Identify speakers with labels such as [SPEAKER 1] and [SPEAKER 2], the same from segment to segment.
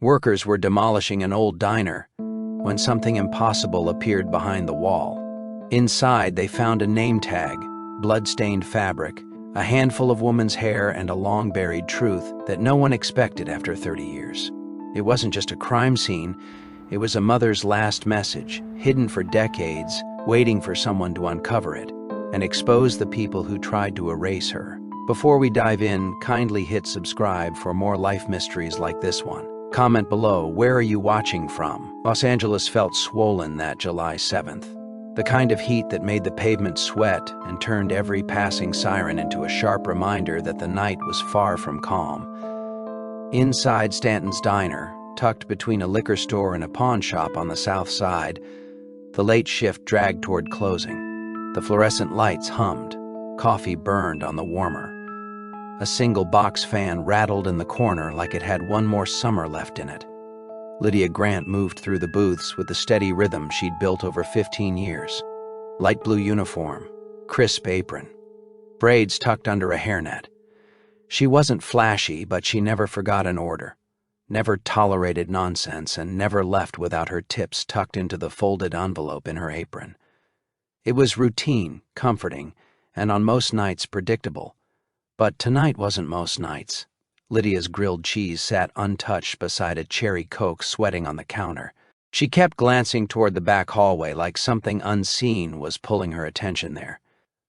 [SPEAKER 1] Workers were demolishing an old diner when something impossible appeared behind the wall. Inside, they found a name tag, blood-stained fabric, a handful of woman's hair, and a long-buried truth that no one expected after 30 years. It wasn't just a crime scene, it was a mother's last message, hidden for decades, waiting for someone to uncover it and expose the people who tried to erase her. Before we dive in, kindly hit subscribe for more life mysteries like this one. Comment below, where are you watching from? Los Angeles felt swollen that July 7th. The kind of heat that made the pavement sweat and turned every passing siren into a sharp reminder that the night was far from calm. Inside Stanton's diner, tucked between a liquor store and a pawn shop on the south side, the late shift dragged toward closing. The fluorescent lights hummed. Coffee burned on the warmer. A single box fan rattled in the corner like it had one more summer left in it. Lydia Grant moved through the booths with the steady rhythm she'd built over 15 years. Light blue uniform, crisp apron, braids tucked under a hairnet. She wasn't flashy, but she never forgot an order, never tolerated nonsense, and never left without her tips tucked into the folded envelope in her apron. It was routine, comforting, and on most nights predictable. But tonight wasn't most nights. Lydia's grilled cheese sat untouched beside a cherry Coke sweating on the counter. She kept glancing toward the back hallway like something unseen was pulling her attention there.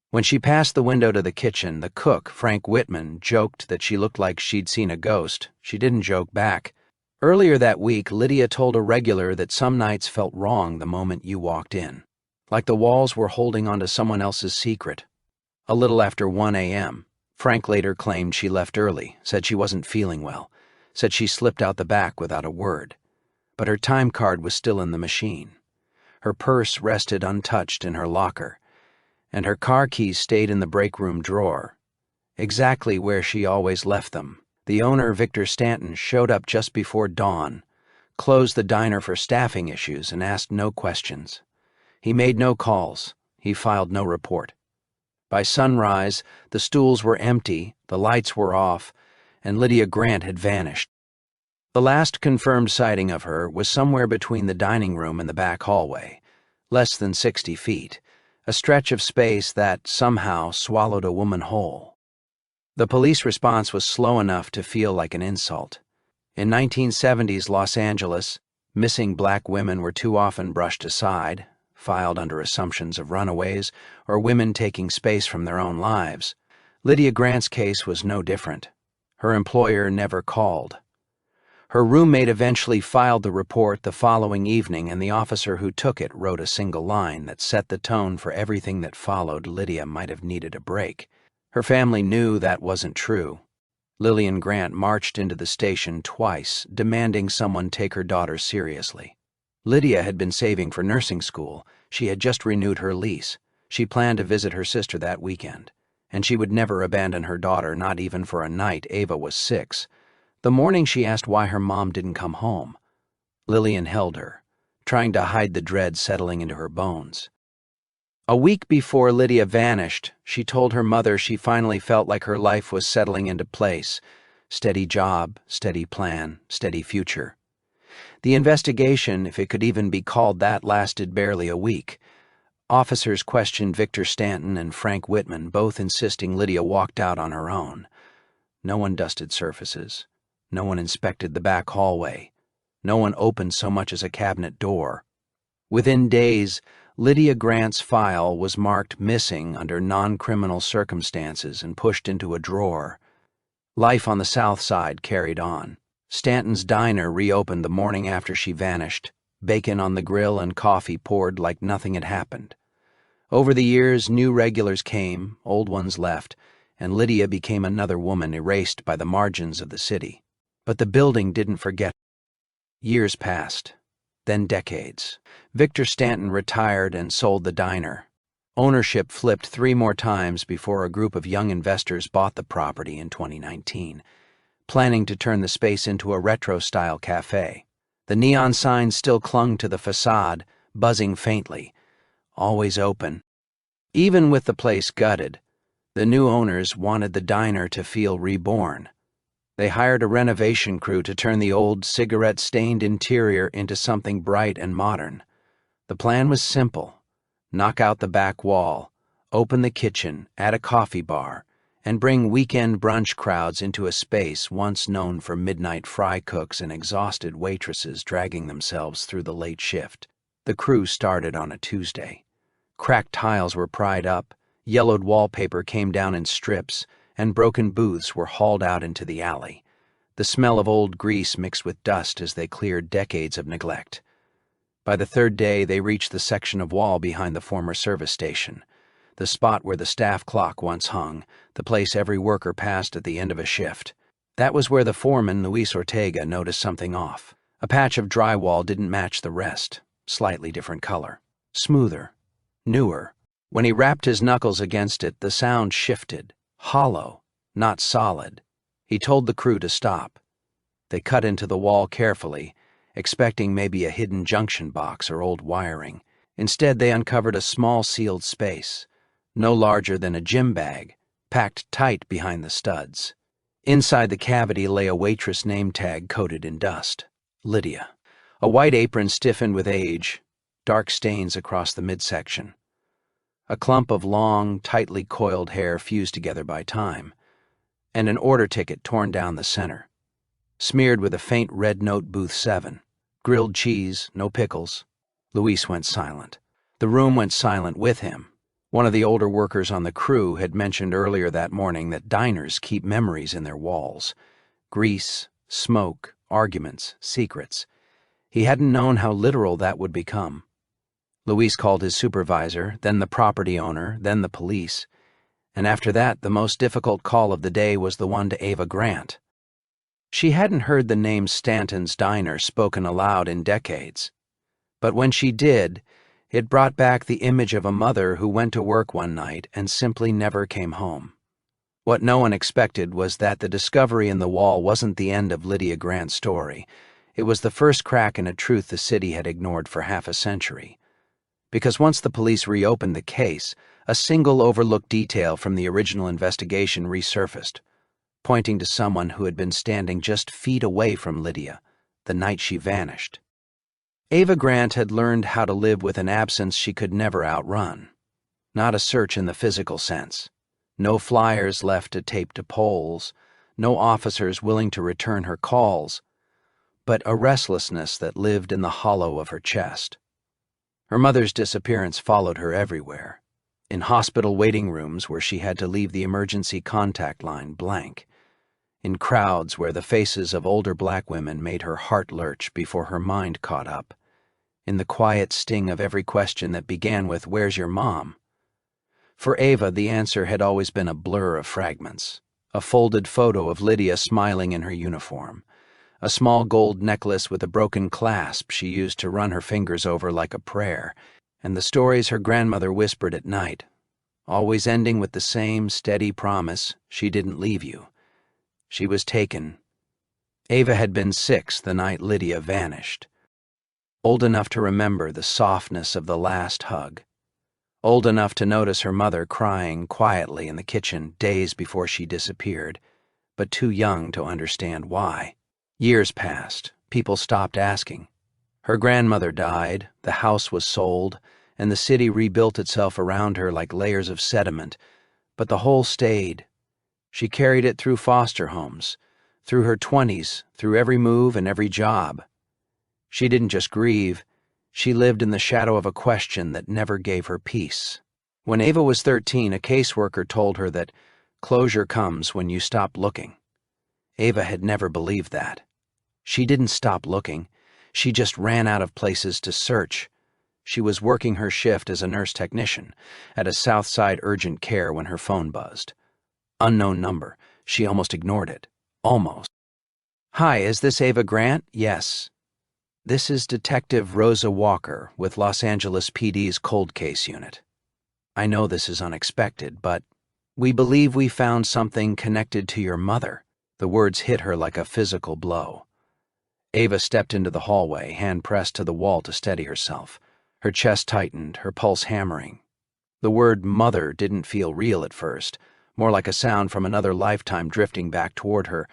[SPEAKER 1] When she passed the window to the kitchen, the cook, Frank Whitman, joked that she looked like she'd seen a ghost. She didn't joke back. Earlier that week, Lydia told a regular that some nights felt wrong the moment you walked in, like the walls were holding onto someone else's secret. A little after 1 a.m., Frank later claimed she left early, said she wasn't feeling well, said she slipped out the back without a word. But her time card was still in the machine. Her purse rested untouched in her locker, and her car keys stayed in the break room drawer, exactly where she always left them. The owner, Victor Stanton, showed up just before dawn, closed the diner for staffing issues, and asked no questions. He made no calls. He filed no report. By sunrise, the stools were empty, the lights were off, and Lydia Grant had vanished. The last confirmed sighting of her was somewhere between the dining room and the back hallway, less than 60 feet, a stretch of space that somehow swallowed a woman whole. The police response was slow enough to feel like an insult. In 1970s Los Angeles, missing black women were too often brushed aside, filed under assumptions of runaways or women taking space from their own lives. Lydia Grant's case was no different. Her employer never called. Her roommate eventually filed the report the following evening, and the officer who took it wrote a single line that set the tone for everything that followed. Lydia might have needed a break. Her family knew that wasn't true. Lillian Grant marched into the station twice, demanding someone take her daughter seriously. Lydia had been saving for nursing school. She had just renewed her lease. She planned to visit her sister that weekend, and she would never abandon her daughter, not even for a night. Ava was 6. The morning she asked why her mom didn't come home. Lillian held her, trying to hide the dread settling into her bones. A week before Lydia vanished, she told her mother she finally felt like her life was settling into place. Steady job, steady plan, steady future. The investigation, if it could even be called that, lasted barely a week. Officers questioned Victor Stanton and Frank Whitman, both insisting Lydia walked out on her own. No one dusted surfaces. No one inspected the back hallway. No one opened so much as a cabinet door. Within days, Lydia Grant's file was marked missing under non-criminal circumstances and pushed into a drawer. Life on the South Side carried on. Stanton's diner reopened the morning after she vanished, bacon on the grill and coffee poured like nothing had happened. Over the years, new regulars came, old ones left, and Lydia became another woman erased by the margins of the city. But the building didn't forget. Years passed, then decades. Victor Stanton retired and sold the diner. Ownership flipped 3 more times before a group of young investors bought the property in 2019. Planning to turn the space into a retro-style cafe. The neon signs still clung to the facade, buzzing faintly. Always open. Even with the place gutted, the new owners wanted the diner to feel reborn. They hired a renovation crew to turn the old, cigarette-stained interior into something bright and modern. The plan was simple: knock out the back wall, open the kitchen, add a coffee bar, and bring weekend brunch crowds into a space once known for midnight fry cooks and exhausted waitresses dragging themselves through the late shift. The crew started on a Tuesday. Cracked tiles were pried up, yellowed wallpaper came down in strips, and broken booths were hauled out into the alley. The smell of old grease mixed with dust as they cleared decades of neglect. By the third day, they reached the section of wall behind the former service station, the spot where the staff clock once hung, the place every worker passed at the end of a shift. That was where the foreman, Luis Ortega, noticed something off. A patch of drywall didn't match the rest, slightly different color, smoother, newer. When he rapped his knuckles against it, the sound shifted, hollow, not solid. He told the crew to stop. They cut into the wall carefully, expecting maybe a hidden junction box or old wiring. Instead, they uncovered a small sealed space, no larger than a gym bag, packed tight behind the studs. Inside the cavity lay a Waitress name tag coated in dust. Lydia. A white apron stiffened with age, dark stains across the midsection. A clump of long, tightly coiled hair fused together by time, and an order ticket torn down the center, smeared with a faint red note Booth 7. Grilled cheese, no pickles. Luis went silent. The room went silent with him. One of the older workers on the crew had mentioned earlier that morning that diners keep memories in their walls. Grease, smoke, arguments, secrets. He hadn't known how literal that would become. Luis called his supervisor, then the property owner, then the police. And after that, the most difficult call of the day was the one to Ava Grant. She hadn't heard the name Stanton's Diner spoken aloud in decades. But when she did, it brought back the image of a mother who went to work one night and simply never came home. What no one expected was that the discovery in the wall wasn't the end of Lydia Grant's story. It was the first crack in a truth the city had ignored for half a century. Because once the police reopened the case, a single overlooked detail from the original investigation resurfaced, pointing to someone who had been standing just feet away from Lydia the night she vanished. Ava Grant had learned how to live with an absence she could never outrun. Not a search in the physical sense. No flyers left to tape to poles, no officers willing to return her calls, but a restlessness that lived in the hollow of her chest. Her mother's disappearance followed her everywhere. In hospital waiting rooms where she had to leave the emergency contact line blank. In crowds where the faces of older black women made her heart lurch before her mind caught up. In the quiet sting of every question that began with, "Where's your mom?" For Ava, the answer had always been a blur of fragments. A folded photo of Lydia smiling in her uniform. A small gold necklace with a broken clasp she used to run her fingers over like a prayer, and the stories her grandmother whispered at night, always ending with the same steady promise: she didn't leave you. She was taken. Ava had been 6 the night Lydia vanished. Old enough to remember the softness of the last hug. Old enough to notice her mother crying quietly in the kitchen days before she disappeared, but too young to understand why. Years passed. People stopped asking. Her grandmother died, the house was sold, and the city rebuilt itself around her like layers of sediment, but the whole stayed. She carried it through foster homes, through her 20s, through every move and every job. She didn't just grieve, she lived in the shadow of a question that never gave her peace. When Ava was 13, a caseworker told her that closure comes when you stop looking. Ava had never believed that. She didn't stop looking, she just ran out of places to search. She was working her shift as a nurse technician at a Southside urgent care when her phone buzzed. Unknown number. She almost ignored it. Almost. "Hi, is this Ava Grant?" "Yes." "This is Detective Rosa Walker with Los Angeles PD's Cold Case Unit. I know this is unexpected, but we believe we found something connected to your mother." The words hit her like a physical blow. Ava stepped into the hallway, hand pressed to the wall to steady herself. Her chest tightened, her pulse hammering. The word mother didn't feel real at first, more like a sound from another lifetime drifting back toward her.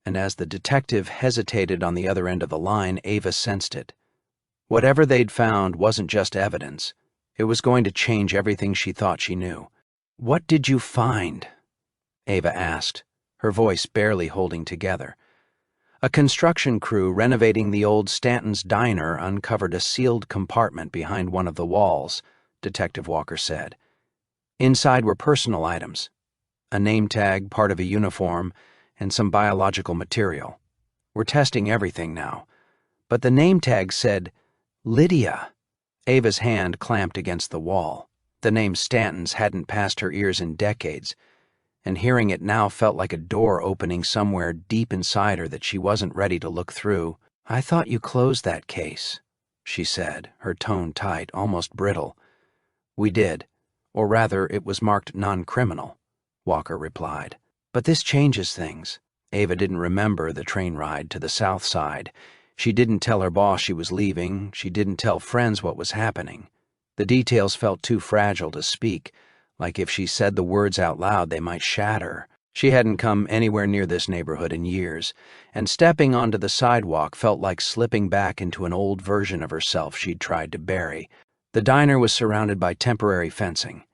[SPEAKER 1] And as the detective hesitated on the other end of the line, Ava sensed it. Whatever they'd found wasn't just evidence. It was going to change everything she thought she knew. "What did you find?" Ava asked, her voice barely holding together. A construction crew renovating the old Stanton's diner uncovered a sealed compartment behind one of the walls, Detective Walker said. Inside were personal items, a name tag, part of a uniform, and some biological material. "We're testing everything now." But the name tag said, "Lydia." Ava's hand clamped against the wall. The name Stanton's hadn't passed her ears in decades, and hearing it now felt like a door opening somewhere deep inside her that she wasn't ready to look through. "I thought you closed that case," she said, her tone tight, almost brittle. "We did, or rather it was marked non-criminal," Walker replied. "But this changes things." Ava didn't remember the train ride to the south side. She didn't tell her boss she was leaving. She didn't tell friends what was happening. The details felt too fragile to speak, like if she said the words out loud they might shatter. She hadn't come anywhere near this neighborhood in years, and stepping onto the sidewalk felt like slipping back into an old version of herself she'd tried to bury. The diner was surrounded by temporary fencing.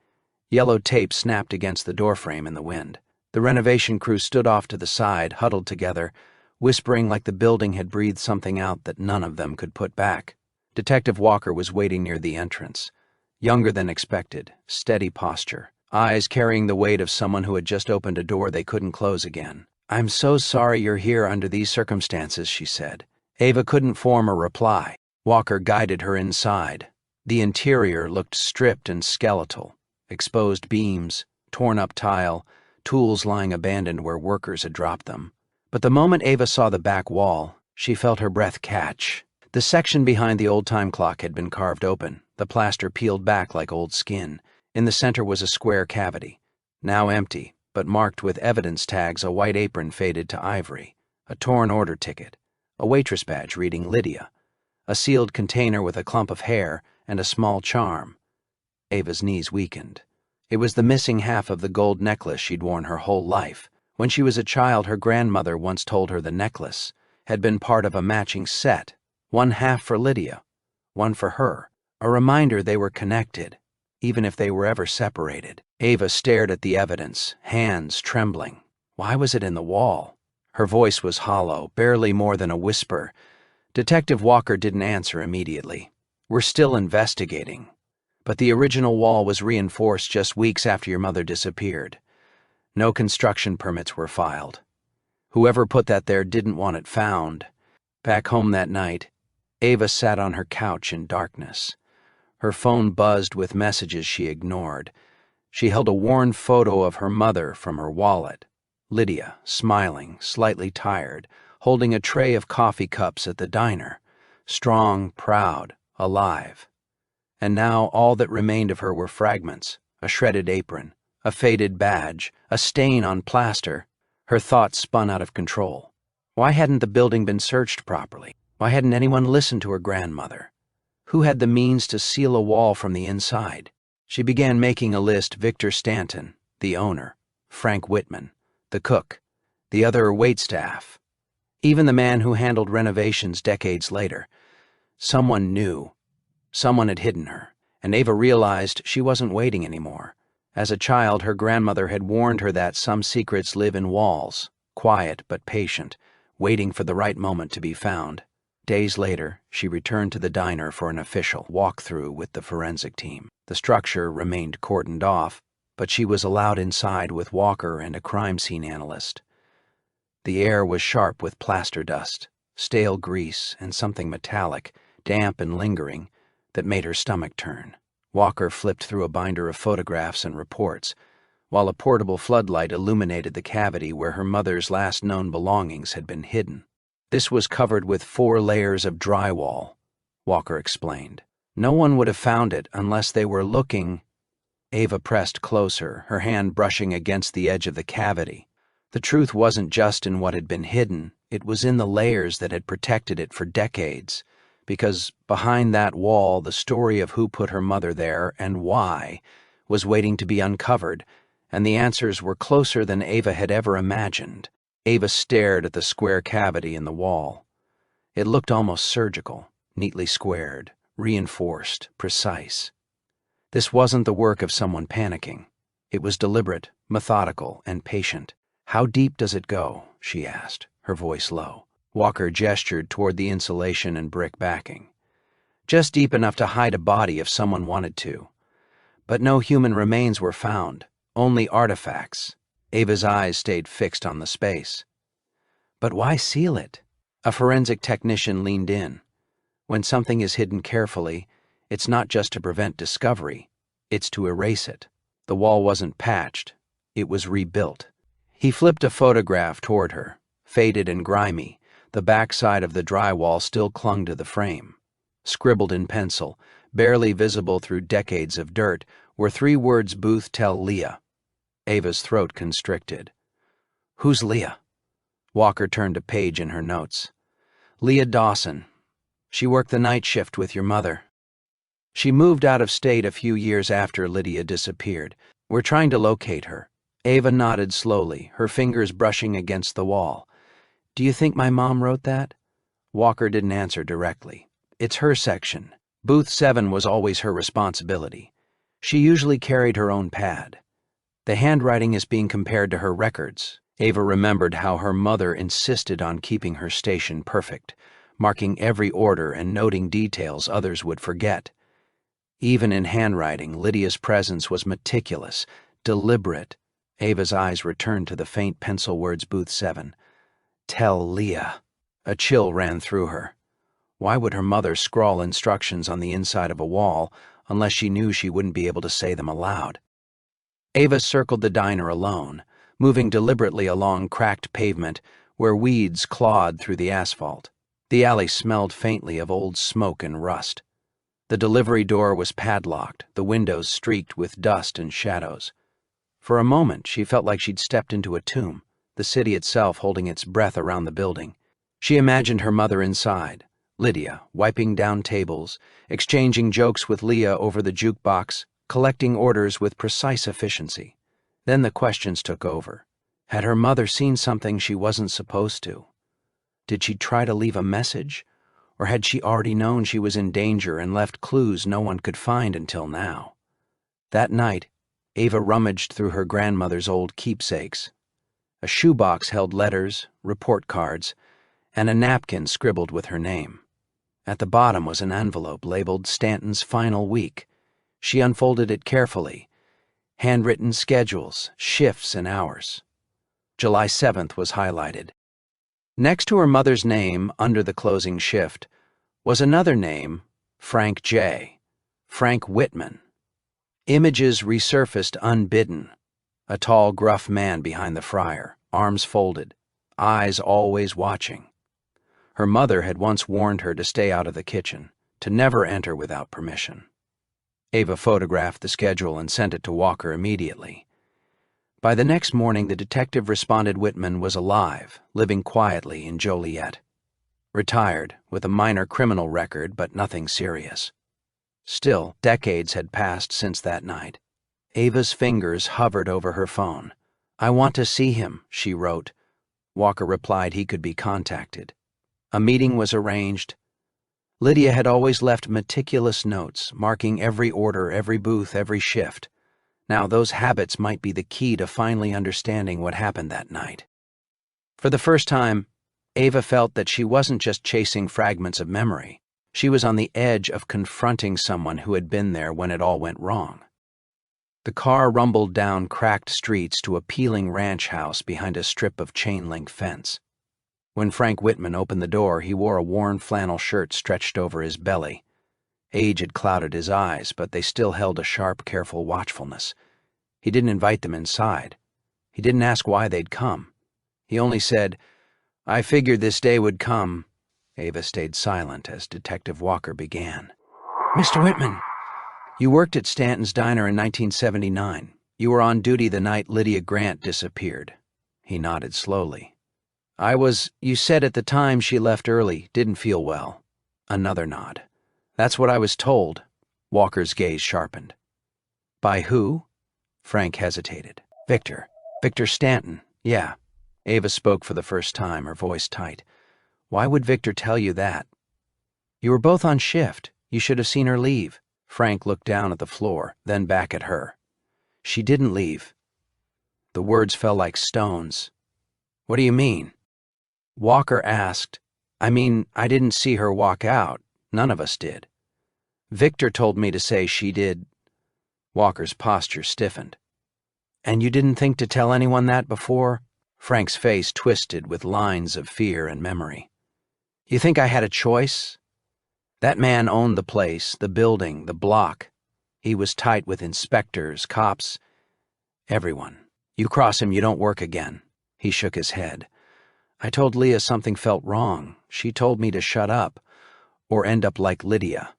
[SPEAKER 1] Yellow tape snapped against the doorframe in the wind. The renovation crew stood off to the side, huddled together, whispering like the building had breathed something out that none of them could put back. Detective Walker was waiting near the entrance. Younger than expected, steady posture, eyes carrying the weight of someone who had just opened a door they couldn't close again. "I'm so sorry you're here under these circumstances," she said. Ava couldn't form a reply. Walker guided her inside. The interior looked stripped and skeletal. Exposed beams, torn-up tile, tools lying abandoned where workers had dropped them. But the moment Ava saw the back wall, she felt her breath catch. The section behind the old-time clock had been carved open, the plaster peeled back like old skin. In the center was a square cavity, now empty, but marked with evidence tags, a white apron faded to ivory, a torn order ticket, a waitress badge reading Lydia, a sealed container with a clump of hair, and a small charm. Ava's knees weakened. It was the missing half of the gold necklace she'd worn her whole life. When she was a child, her grandmother once told her the necklace had been part of a matching set, one half for Lydia, one for her, a reminder they were connected, even if they were ever separated. Ava stared at the evidence, hands trembling. Why was it in the wall? Her voice was hollow, barely more than a whisper. Detective Walker didn't answer immediately. "We're still investigating. But the original wall was reinforced just weeks after your mother disappeared. No construction permits were filed. Whoever put that there didn't want it found." Back home that night, Ava sat on her couch in darkness. Her phone buzzed with messages she ignored. She held a worn photo of her mother from her wallet. Lydia, smiling, slightly tired, holding a tray of coffee cups at the diner. Strong, proud, alive. And now all that remained of her were fragments, a shredded apron, a faded badge, a stain on plaster. Her thoughts spun out of control. Why hadn't the building been searched properly? Why hadn't anyone listened to her grandmother? Who had the means to seal a wall from the inside? She began making a list: Victor Stanton, the owner, Frank Whitman, the cook, the other waitstaff, even the man who handled renovations decades later. Someone knew. Someone had hidden her, and Ava realized she wasn't waiting anymore. As a child, her grandmother had warned her that some secrets live in walls, quiet but patient, waiting for the right moment to be found. Days later, she returned to the diner for an official walkthrough with the forensic team. The structure remained cordoned off, but she was allowed inside with Walker and a crime scene analyst. The air was sharp with plaster dust, stale grease, and something metallic, damp and lingering, that made her stomach turn. Walker flipped through a binder of photographs and reports, while a portable floodlight illuminated the cavity where her mother's last known belongings had been hidden. This was covered with 4 layers of drywall, Walker explained. No one would have found it unless they were looking. Ava pressed closer, her hand brushing against the edge of the cavity. The truth wasn't just in what had been hidden, it was in the layers that had protected it for decades. Because behind that wall, the story of who put her mother there and why was waiting to be uncovered, and the answers were closer than Ava had ever imagined. Ava stared at the square cavity in the wall. It looked almost surgical, neatly squared, reinforced, precise. This wasn't the work of someone panicking. It was deliberate, methodical, and patient. "How deep does it go?" she asked, her voice low. Walker gestured toward the insulation and brick backing. "Just deep enough to hide a body if someone wanted to. But no human remains were found, only artifacts." Ava's eyes stayed fixed on the space. "But why seal it?" A forensic technician leaned in. "When something is hidden carefully, it's not just to prevent discovery, it's to erase it." The wall wasn't patched, it was rebuilt. He flipped a photograph toward her, faded and grimy. The backside of the drywall still clung to the frame. Scribbled in pencil, barely visible through decades of dirt, were 3 words: "Booth, tell Leah." Ava's throat constricted. "Who's Leah?" Walker turned a page in her notes. "Leah Dawson. She worked the night shift with your mother. She moved out of state a few years after Lydia disappeared. We're trying to locate her." Ava nodded slowly, her fingers brushing against the wall. "Do you think my mom wrote that?" Walker didn't answer directly. "It's her section. Booth 7 was always her responsibility. She usually carried her own pad. The handwriting is being compared to her records." Ava remembered how her mother insisted on keeping her station perfect, marking every order and noting details others would forget. Even in handwriting, Lydia's presence was meticulous, deliberate. Ava's eyes returned to the faint pencil words: "Booth 7. Tell Leah." A chill ran through her. Why would her mother scrawl instructions on the inside of a wall unless she knew she wouldn't be able to say them aloud? Ava circled the diner alone, moving deliberately along cracked pavement where weeds clawed through the asphalt. The alley smelled faintly of old smoke and rust. The delivery door was padlocked, the windows streaked with dust and shadows. For a moment, she felt like she'd stepped into a tomb, the city itself holding its breath around the building. She imagined her mother inside, Lydia, wiping down tables, exchanging jokes with Leah over the jukebox, collecting orders with precise efficiency. Then the questions took over. Had her mother seen something she wasn't supposed to? Did she try to leave a message? Or had she already known she was in danger and left clues no one could find until now? That night, Ava rummaged through her grandmother's old keepsakes. A shoebox held letters, report cards, and a napkin scribbled with her name. At the bottom was an envelope labeled "Stanton's Final Week." She unfolded it carefully. Handwritten schedules, shifts, and hours. July 7th was highlighted. Next to her mother's name, under the closing shift, was another name: Frank J. Frank Whitman. Images resurfaced unbidden. A tall, gruff man behind the fryer, arms folded, eyes always watching. Her mother had once warned her to stay out of the kitchen, to never enter without permission. Ava photographed the schedule and sent it to Walker immediately. By the next morning, the detective responded Whitman was alive, living quietly in Joliet. Retired, with a minor criminal record, but nothing serious. Still, decades had passed since that night. Ava's fingers hovered over her phone. "I want to see him," she wrote. Walker replied he could be contacted. A meeting was arranged. Lydia had always left meticulous notes, marking every order, every booth, every shift. Now those habits might be the key to finally understanding what happened that night. For the first time, Ava felt that she wasn't just chasing fragments of memory. She was on the edge of confronting someone who had been there when it all went wrong. The car rumbled down cracked streets to a peeling ranch house behind a strip of chain-link fence. When Frank Whitman opened the door, he wore a worn flannel shirt stretched over his belly. Age had clouded his eyes, but they still held a sharp, careful watchfulness. He didn't invite them inside. He didn't ask why they'd come. He only said, "I figured this day would come." Ava stayed silent as Detective Walker began. "Mr. Whitman, you worked at Stanton's Diner in 1979. You were on duty the night Lydia Grant disappeared." He nodded slowly. You said at the time she left early, didn't feel well." Another nod. "That's what I was told." Walker's gaze sharpened. "By who?" Frank hesitated. Victor Stanton, yeah." Ava spoke for the first time, her voice tight. Why would Victor tell you that? You were both on shift. You should have seen her leave. Frank looked down at the floor, then back at her. She didn't leave. The words fell like stones. What do you mean? Walker asked. I mean, I didn't see her walk out. None of us did. Victor told me to say she did. Walker's posture stiffened. And you didn't think to tell anyone that before? Frank's face twisted with lines of fear and memory. You think I had a choice? That man owned the place, the building, the block. He was tight with inspectors, cops, everyone. You cross him, you don't work again. He shook his head. I told Leah something felt wrong. She told me to shut up, or end up like Lydia.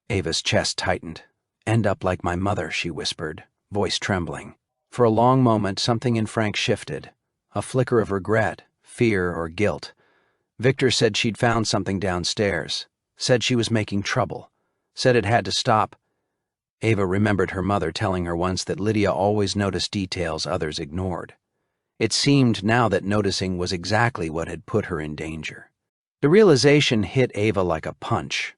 [SPEAKER 1] Ava's chest tightened. End up like my mother, she whispered, voice trembling. For a long moment, something in Frank shifted. A flicker of regret, fear, or guilt. Victor said she'd found something downstairs. Said she was making trouble. Said it had to stop. Ava remembered her mother telling her once that Lydia always noticed details others ignored. It seemed now that noticing was exactly what had put her in danger. The realization hit Ava like a punch.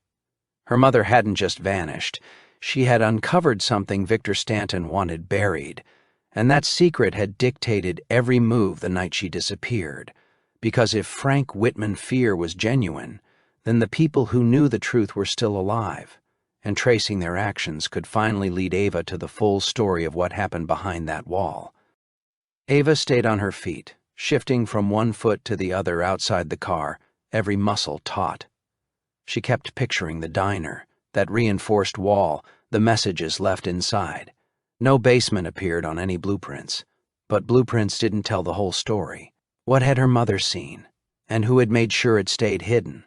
[SPEAKER 1] Her mother hadn't just vanished. She had uncovered something Victor Stanton wanted buried, and that secret had dictated every move the night she disappeared. Because if Frank Whitman fear was genuine, then the people who knew the truth were still alive, and tracing their actions could finally lead Ava to the full story of what happened behind that wall. Ava stayed on her feet, shifting from one foot to the other outside the car, every muscle taut. She kept picturing the diner, that reinforced wall, the messages left inside. No basement appeared on any blueprints, but blueprints didn't tell the whole story. What had her mother seen, and who had made sure it stayed hidden?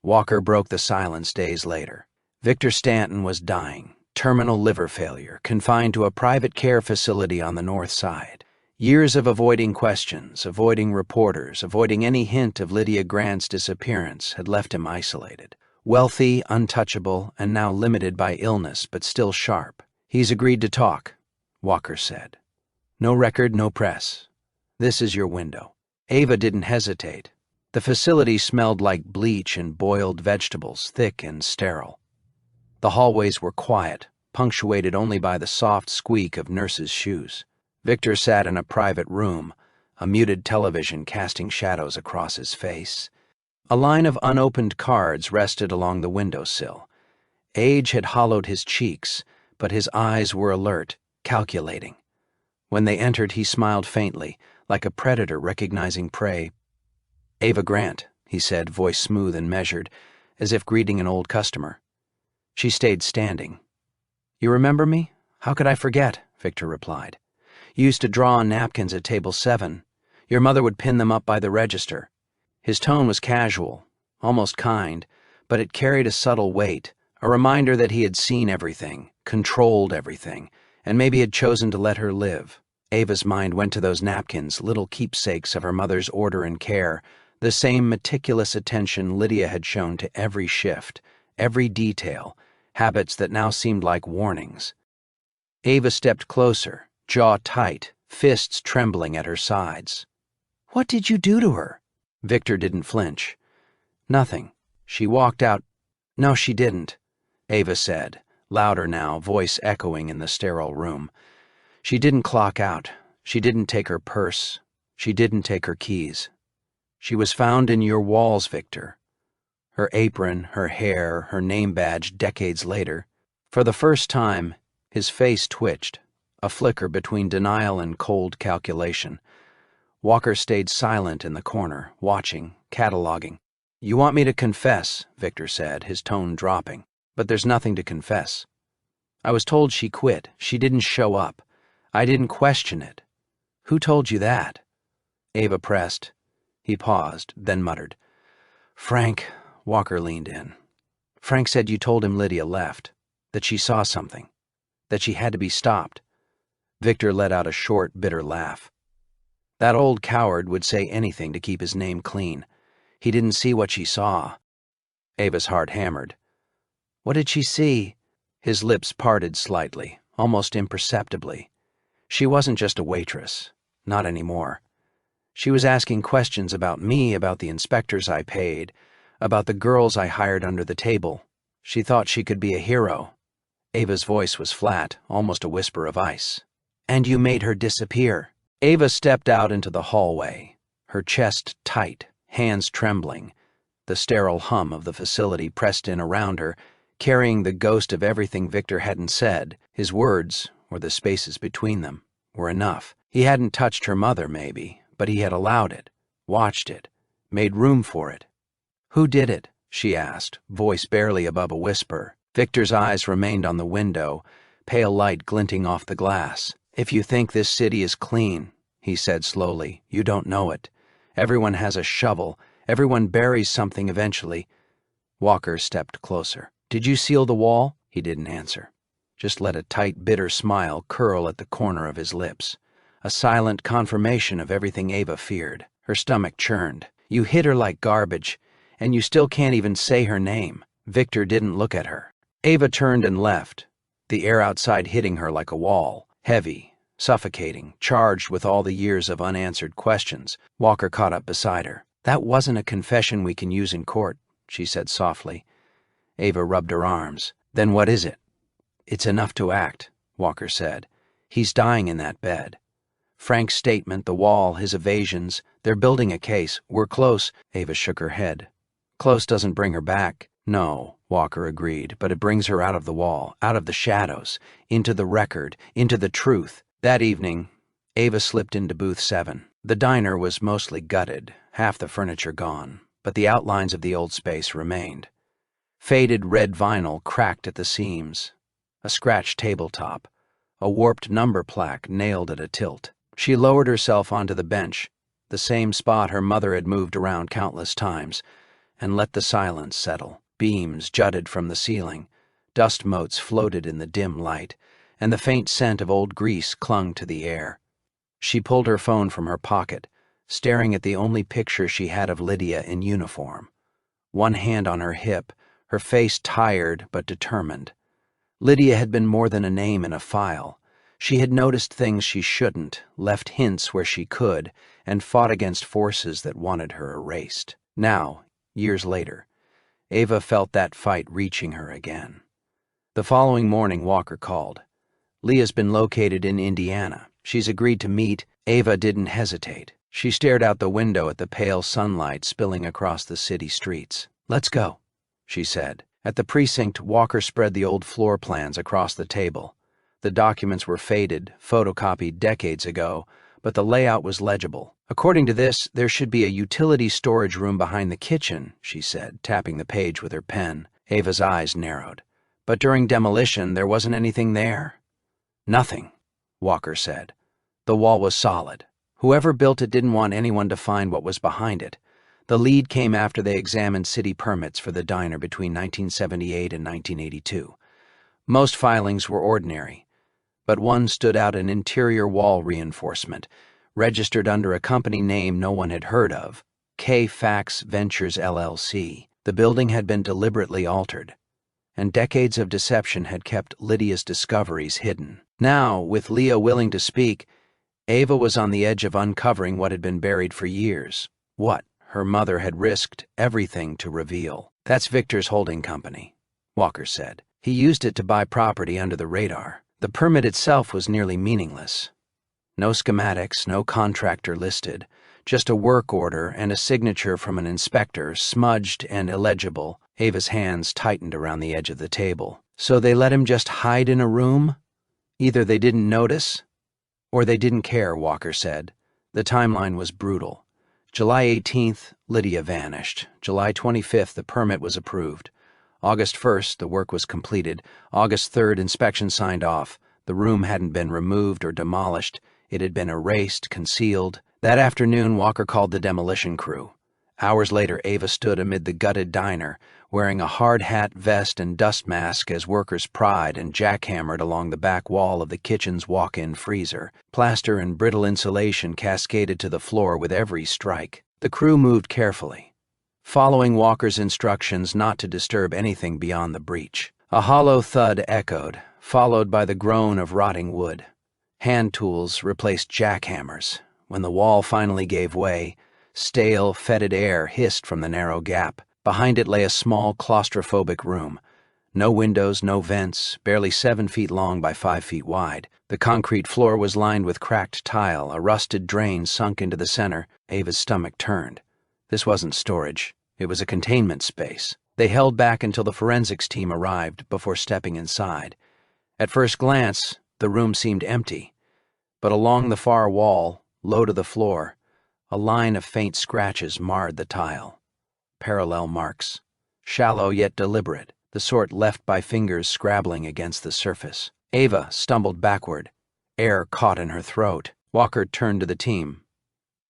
[SPEAKER 1] Walker broke the silence days later. Victor Stanton was dying, terminal liver failure, confined to a private care facility on the north side. Years of avoiding questions, avoiding reporters, avoiding any hint of Lydia Grant's disappearance had left him isolated. Wealthy, untouchable, and now limited by illness, but still sharp. He's agreed to talk, Walker said. No record, no press. This is your window. Ava didn't hesitate. The facility smelled like bleach and boiled vegetables, thick and sterile. The hallways were quiet, punctuated only by the soft squeak of nurses' shoes. Victor sat in a private room, a muted television casting shadows across his face. A line of unopened cards rested along the windowsill. Age had hollowed his cheeks, but his eyes were alert, calculating. When they entered, he smiled faintly, like a predator recognizing prey. Ava Grant, he said, voice smooth and measured, as if greeting an old customer. She stayed standing. You remember me? How could I forget? Victor replied. You used to draw on napkins at table 7. Your mother would pin them up by the register. His tone was casual, almost kind, but it carried a subtle weight, a reminder that he had seen everything, controlled everything, and maybe had chosen to let her live. Ava's mind went to those napkins, little keepsakes of her mother's order and care, the same meticulous attention Lydia had shown to every shift, every detail, habits that now seemed like warnings. Ava stepped closer, jaw tight, fists trembling at her sides. What did you do to her? Victor didn't flinch. Nothing. She walked out. No, she didn't, Ava said, louder now, voice echoing in the sterile room. She didn't clock out. She didn't take her purse. She didn't take her keys. She was found in your walls, Victor. Her apron, her hair, her name badge decades later. For the first time, his face twitched, a flicker between denial and cold calculation. Walker stayed silent in the corner, watching, cataloging. You want me to confess, Victor said, his tone dropping. But there's nothing to confess. I was told she quit. She didn't show up. I didn't question it. Who told you that? Ava pressed. He paused, then muttered. Frank. Walker leaned in. Frank said you told him Lydia left, that she saw something, that she had to be stopped. Victor let out a short, bitter laugh. That old coward would say anything to keep his name clean. He didn't see what she saw. Ava's heart hammered. What did she see? His lips parted slightly, almost imperceptibly. She wasn't just a waitress. Not anymore. She was asking questions about me, about the inspectors I paid, about the girls I hired under the table. She thought she could be a hero. Ava's voice was flat, almost a whisper of ice. And you made her disappear. Ava stepped out into the hallway, her chest tight, hands trembling. The sterile hum of the facility pressed in around her, carrying the ghost of everything Victor hadn't said. His words, or the spaces between them, were enough. He hadn't touched her mother, maybe, but he had allowed it, watched it, made room for it. Who did it? She asked, voice barely above a whisper. Victor's eyes remained on the window, pale light glinting off the glass. If you think this city is clean, he said slowly, you don't know it. Everyone has a shovel. Everyone buries something eventually. Walker stepped closer. Did you seal the wall? He didn't answer. Just let a tight, bitter smile curl at the corner of his lips. A silent confirmation of everything Ava feared. Her stomach churned. You hit her like garbage, and you still can't even say her name. Victor didn't look at her. Ava turned and left, the air outside hitting her like a wall, heavy, suffocating, charged with all the years of unanswered questions. Walker caught up beside her. That wasn't a confession we can use in court, she said softly. Ava rubbed her arms. Then what is it? It's enough to act, Walker said. He's dying in that bed. Frank's statement, the wall, his evasions, they're building a case. We're close. Ava shook her head. Close doesn't bring her back. No, Walker agreed, but it brings her out of the wall, out of the shadows, into the record, into the truth. That evening, Ava slipped into booth 7. The diner was mostly gutted, half the furniture gone, but the outlines of the old space remained. Faded red vinyl cracked at the seams, a scratched tabletop, a warped number plaque nailed at a tilt. She lowered herself onto the bench, the same spot her mother had moved around countless times, and let the silence settle. Beams jutted from the ceiling, dust motes floated in the dim light, and the faint scent of old grease clung to the air. She pulled her phone from her pocket, staring at the only picture she had of Lydia in uniform. One hand on her hip, her face tired but determined. Lydia had been more than a name in a file. She had noticed things she shouldn't, left hints where she could, and fought against forces that wanted her erased. Now, years later, Ava felt that fight reaching her again. The following morning, Walker called. Leah's been located in Indiana. She's agreed to meet. Ava didn't hesitate. She stared out the window at the pale sunlight spilling across the city streets. Let's go, she said. At the precinct, Walker spread the old floor plans across the table. The documents were faded, photocopied decades ago, but the layout was legible. According to this, there should be a utility storage room behind the kitchen, she said, tapping the page with her pen. Ava's eyes narrowed. But during demolition, there wasn't anything there. Nothing, Walker said. The wall was solid. Whoever built it didn't want anyone to find what was behind it. The lead came after they examined city permits for the diner between 1978 and 1982. Most filings were ordinary, but one stood out: an interior wall reinforcement, registered under a company name no one had heard of, K-Fax Ventures LLC. The building had been deliberately altered, and decades of deception had kept Lydia's discoveries hidden. Now, with Leah willing to speak, Ava was on the edge of uncovering what had been buried for years. What her mother had risked everything to reveal. That's Victor's holding company, Walker said. He used it to buy property under the radar. The permit itself was nearly meaningless. No schematics, no contractor listed, just a work order and a signature from an inspector, smudged and illegible. Ava's hands tightened around the edge of the table. So they let him just hide in a room? Either they didn't notice, or they didn't care, Walker said. The timeline was brutal. July 18th, Lydia vanished. July 25th, the permit was approved. August 1st, the work was completed. August 3rd, inspection signed off. The room hadn't been removed or demolished. It had been erased, concealed. That afternoon, Walker called the demolition crew. Hours later, Ava stood amid the gutted diner, wearing a hard hat, vest, and dust mask as workers pried and jackhammered along the back wall of the kitchen's walk-in freezer. Plaster and brittle insulation cascaded to the floor with every strike. The crew moved carefully, following Walker's instructions not to disturb anything beyond the breach. A hollow thud echoed, followed by the groan of rotting wood. Hand tools replaced jackhammers. When the wall finally gave way, stale, fetid air hissed from the narrow gap. Behind it lay a small, claustrophobic room. No windows, no vents, barely 7 feet long by 5 feet wide. The concrete floor was lined with cracked tile, a rusted drain sunk into the center. Ava's stomach turned. This wasn't storage. It was a containment space. They held back until the forensics team arrived before stepping inside. At first glance, the room seemed empty, but along the far wall, low to the floor, a line of faint scratches marred the tile. Parallel marks, shallow yet deliberate, the sort left by fingers scrabbling against the surface. Ava stumbled backward. Air caught in her throat. Walker turned to the team.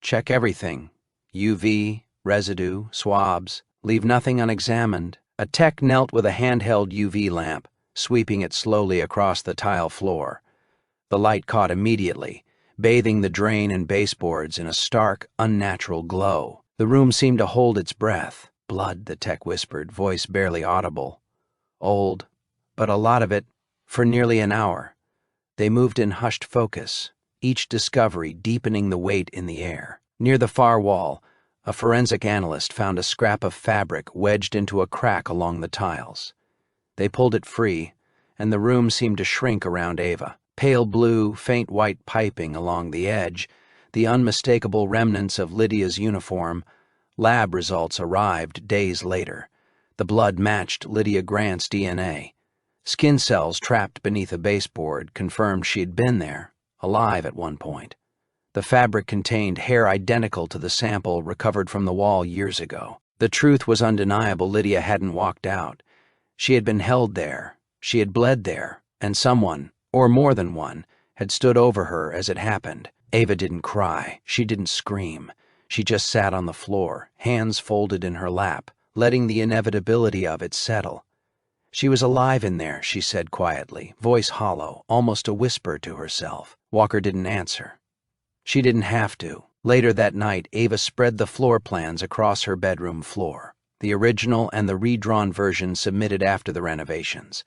[SPEAKER 1] Check everything. UV, residue, swabs. Leave nothing unexamined. A tech knelt with a handheld UV lamp, sweeping it slowly across the tile floor. The light caught immediately, bathing the drain and baseboards in a stark, unnatural glow. The room seemed to hold its breath. Blood, the tech whispered, voice barely audible. Old, but a lot of it, for nearly an hour. They moved in hushed focus, each discovery deepening the weight in the air. Near the far wall, a forensic analyst found a scrap of fabric wedged into a crack along the tiles. They pulled it free, and the room seemed to shrink around Ava. Pale blue, faint white piping along the edge, the unmistakable remnants of Lydia's uniform. Lab results arrived days later. The blood matched Lydia Grant's DNA. Skin cells trapped beneath a baseboard confirmed she'd been there, alive at one point. The fabric contained hair identical to the sample recovered from the wall years ago. The truth was undeniable. Lydia hadn't walked out. She had been held there. She had bled there, and someone, or more than one, had stood over her as it happened. Ava didn't cry. She didn't scream. She just sat on the floor, hands folded in her lap, letting the inevitability of it settle. She was alive in there, she said quietly, voice hollow, almost a whisper to herself. Walker didn't answer. She didn't have to. Later that night, Ava spread the floor plans across her bedroom floor, the original and the redrawn version submitted after the renovations.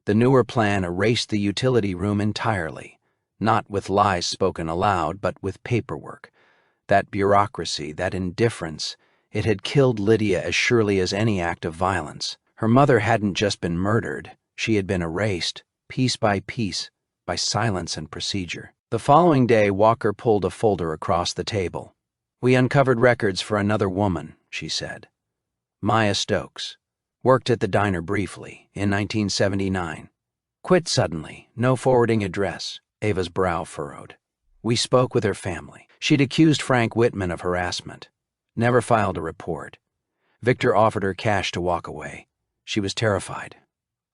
[SPEAKER 1] The newer plan erased the utility room entirely, not with lies spoken aloud, but with paperwork. That bureaucracy, that indifference, it had killed Lydia as surely as any act of violence. Her mother hadn't just been murdered, she had been erased, piece by piece, by silence and procedure. The following day, Walker pulled a folder across the table. We uncovered records for another woman, she said. Maya Stokes. Worked at the diner briefly, in 1979. Quit suddenly, no forwarding address. Ava's brow furrowed. We spoke with her family. She'd accused Frank Whitman of harassment. Never filed a report. Victor offered her cash to walk away. She was terrified.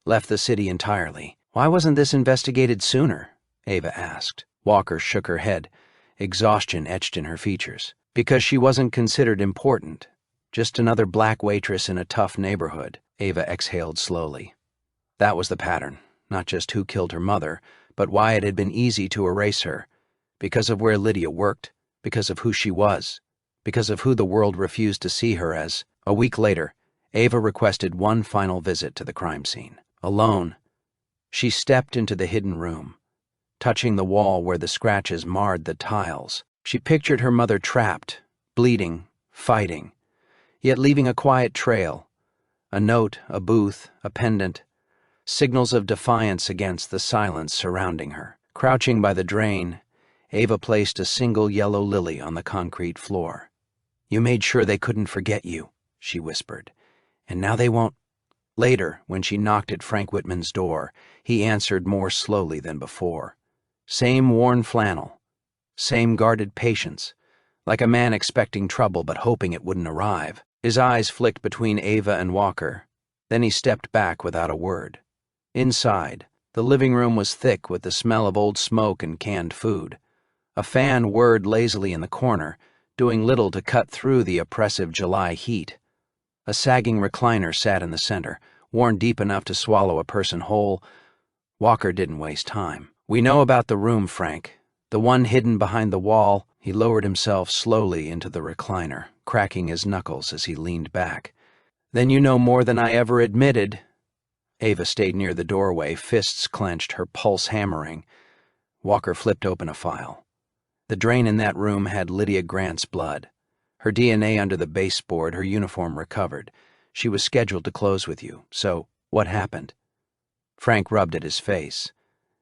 [SPEAKER 1] Left the city entirely. Why wasn't this investigated sooner? Ava asked. Walker shook her head, exhaustion etched in her features. Because she wasn't considered important. Just another black waitress in a tough neighborhood. Ava exhaled slowly. That was the pattern, not just who killed her mother, but why it had been easy to erase her. Because of where Lydia worked, because of who she was, because of who the world refused to see her as. A week later, Ava requested one final visit to the crime scene. Alone, she stepped into the hidden room, touching the wall where the scratches marred the tiles. She pictured her mother trapped, bleeding, fighting, yet leaving a quiet trail, a note, a booth, a pendant, signals of defiance against the silence surrounding her. Crouching by the drain, Ava placed a single yellow lily on the concrete floor. You made sure they couldn't forget you, she whispered, and now they won't. Later, when she knocked at Frank Whitman's door, he answered more slowly than before. Same worn flannel, same guarded patience, like a man expecting trouble but hoping it wouldn't arrive. His eyes flicked between Ava and Walker. Then he stepped back without a word. Inside, the living room was thick with the smell of old smoke and canned food. A fan whirred lazily in the corner, doing little to cut through the oppressive July heat. A sagging recliner sat in the center, worn deep enough to swallow a person whole. Walker didn't waste time. We know about the room, Frank. The one hidden behind the wall. He lowered himself slowly into the recliner, cracking his knuckles as he leaned back. Then you know more than I ever admitted. Ava stayed near the doorway, fists clenched, her pulse hammering. Walker flipped open a file. The drain in that room had Lydia Grant's blood. Her DNA under the baseboard, her uniform recovered. She was scheduled to close with you. So, what happened? Frank rubbed at his face.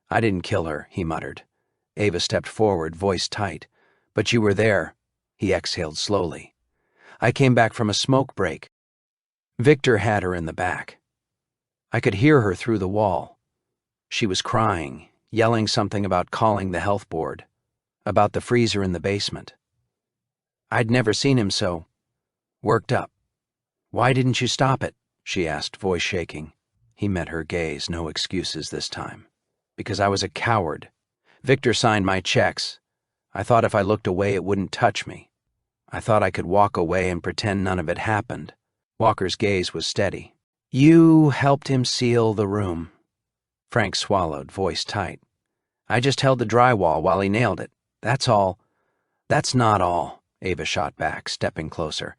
[SPEAKER 1] I didn't kill her, he muttered. Ava stepped forward, voice tight. But you were there. He exhaled slowly. I came back from a smoke break. Victor had her in the back. I could hear her through the wall. She was crying, yelling something about calling the health board, about the freezer in the basement. I'd never seen him so worked up. Why didn't you stop it? She asked, voice shaking. He met her gaze, no excuses this time. Because I was a coward. Victor signed my checks. I thought if I looked away it wouldn't touch me. I thought I could walk away and pretend none of it happened. Walker's gaze was steady. You helped him seal the room. Frank swallowed, voice tight. I just held the drywall while he nailed it. That's all. That's not all, Ava shot back, stepping closer.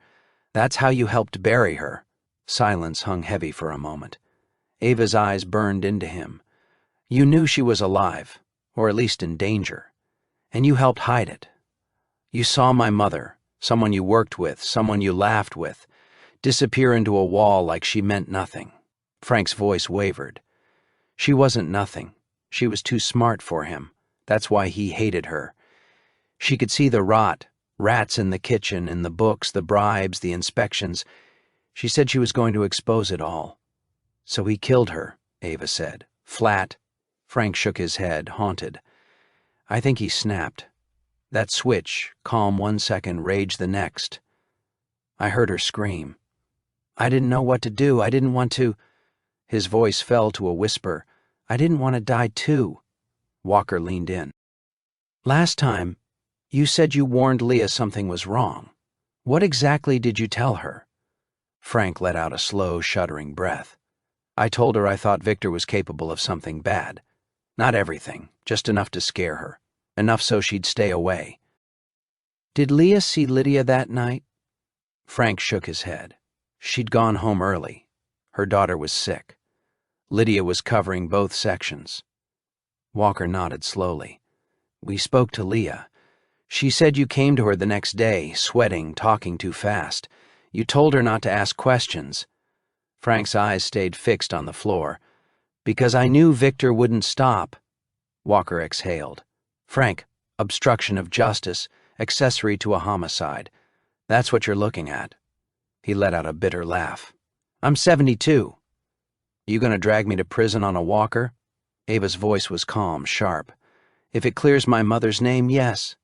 [SPEAKER 1] That's how you helped bury her. Silence hung heavy for a moment. Ava's eyes burned into him. You knew she was alive, or at least in danger, and you helped hide it. You saw my mother, someone you worked with, someone you laughed with, disappear into a wall like she meant nothing. Frank's voice wavered. She wasn't nothing. She was too smart for him. That's why he hated her. She could see the rot, rats in the kitchen, in the books, the bribes, the inspections. She said she was going to expose it all. So he killed her, Ava said. Flat. Frank shook his head, haunted. I think he snapped. That switch, calm 1 second, rage the next. I heard her scream. I didn't know what to do. I didn't want to. His voice fell to a whisper. I didn't want to die too. Walker leaned in. Last time, you said you warned Leah something was wrong. What exactly did you tell her? Frank let out a slow, shuddering breath. I told her I thought Victor was capable of something bad. Not everything, just enough to scare her. Enough so she'd stay away. Did Leah see Lydia that night? Frank shook his head. She'd gone home early. Her daughter was sick. Lydia was covering both sections. Walker nodded slowly. We spoke to Leah. She said you came to her the next day, sweating, talking too fast. You told her not to ask questions. Frank's eyes stayed fixed on the floor. Because I knew Victor wouldn't stop. Walker exhaled. Frank, obstruction of justice, accessory to a homicide. That's what you're looking at. He let out a bitter laugh. I'm 72. You gonna drag me to prison on a walker? Ava's voice was calm, sharp. If it clears my mother's name, yes.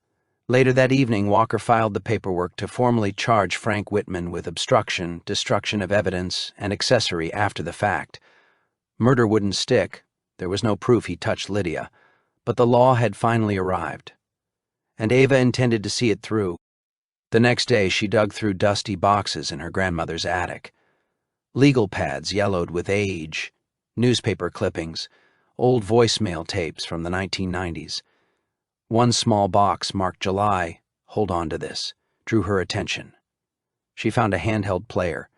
[SPEAKER 1] Later that evening, Walker filed the paperwork to formally charge Frank Whitman with obstruction, destruction of evidence, and accessory after the fact. Murder wouldn't stick. There was no proof he touched Lydia. But the law had finally arrived. And Ava intended to see it through. The next day, she dug through dusty boxes in her grandmother's attic. Legal pads yellowed with age, newspaper clippings, old voicemail tapes from the 1990s. One small box marked July, hold on to this, drew her attention. She found a handheld player,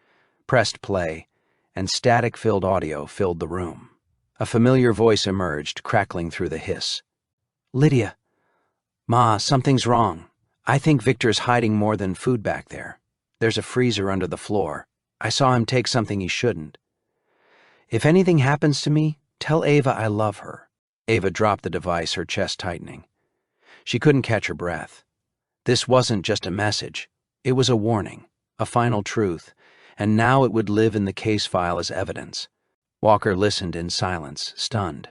[SPEAKER 1] pressed play, and static-filled audio filled the room. A familiar voice emerged, crackling through the hiss. Lydia. Ma, something's wrong. I think Victor's hiding more than food back there. There's a freezer under the floor. I saw him take something he shouldn't. If anything happens to me, tell Ava I love her. Ava dropped the device, her chest tightening. She couldn't catch her breath. This wasn't just a message. It was a warning, a final truth, and now it would live in the case file as evidence. Walker listened in silence, stunned.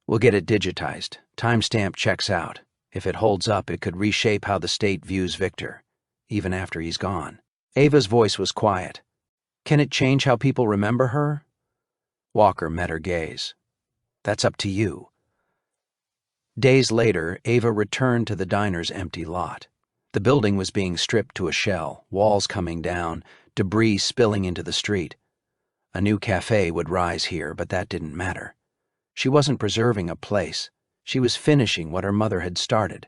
[SPEAKER 1] We'll get it digitized. Timestamp checks out. If it holds up, it could reshape how the state views Victor, even after he's gone. Ava's voice was quiet. Can it change how people remember her? Walker met her gaze. That's up to you. Days later, Ava returned to the diner's empty lot. The building was being stripped to a shell, walls coming down, debris spilling into the street. A new cafe would rise here, but that didn't matter. She wasn't preserving a place. She was finishing what her mother had started.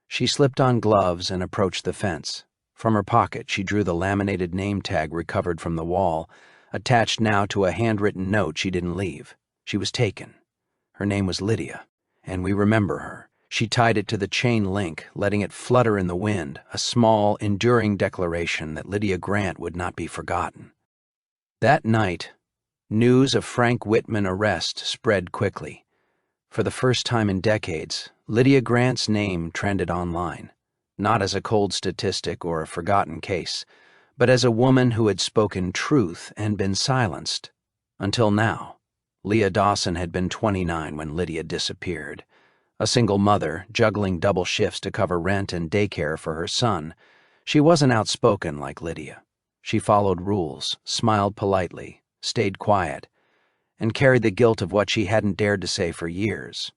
[SPEAKER 1] She slipped on gloves and approached the fence. From her pocket, she drew the laminated name tag recovered from the wall, attached now to a handwritten note she didn't leave. She was taken. Her name was Lydia, and we remember her. She tied it to the chain link, letting it flutter in the wind, a small, enduring declaration that Lydia Grant would not be forgotten. That night, news of Frank Whitman's arrest spread quickly. For the first time in decades, Lydia Grant's name trended online, not as a cold statistic or a forgotten case, but as a woman who had spoken truth and been silenced. Until now, Leah Dawson had been 29 when Lydia disappeared. A single mother, juggling double shifts to cover rent and daycare for her son. She wasn't outspoken like Lydia. She followed rules, smiled politely, stayed quiet, and carried the guilt of what she hadn't dared to say for years.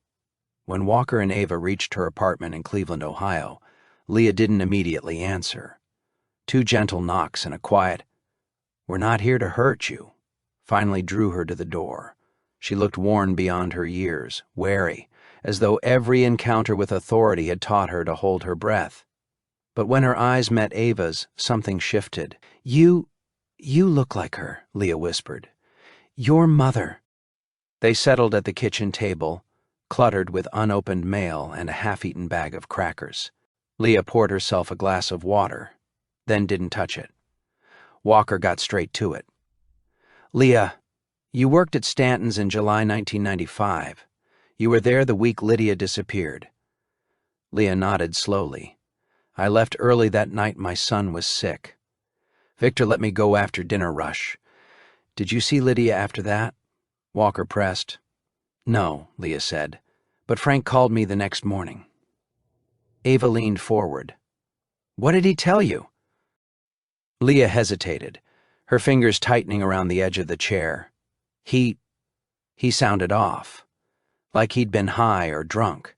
[SPEAKER 1] When Walker and Ava reached her apartment in Cleveland, Ohio, Leah didn't immediately answer. 2 gentle knocks and a quiet, "We're not here to hurt you," finally drew her to the door. She looked worn beyond her years, wary, as though every encounter with authority had taught her to hold her breath. But when her eyes met Ava's, something shifted. You look like her," Leah whispered. "Your mother." They settled at the kitchen table, cluttered with unopened mail and a half-eaten bag of crackers. Leah poured herself a glass of water, then didn't touch it. Walker got straight to it. "Leah, you worked at Stanton's in July 1995. You were there the week Lydia disappeared." Leah nodded slowly. "I left early that night. My son was sick. Victor let me go after dinner rush. Did you see Lydia after that?" Walker pressed. "No," Leah said, "but Frank called me the next morning." Ava leaned forward. "What did he tell you?" Leah hesitated, her fingers tightening around the edge of the chair. He sounded off, like he'd been high or drunk.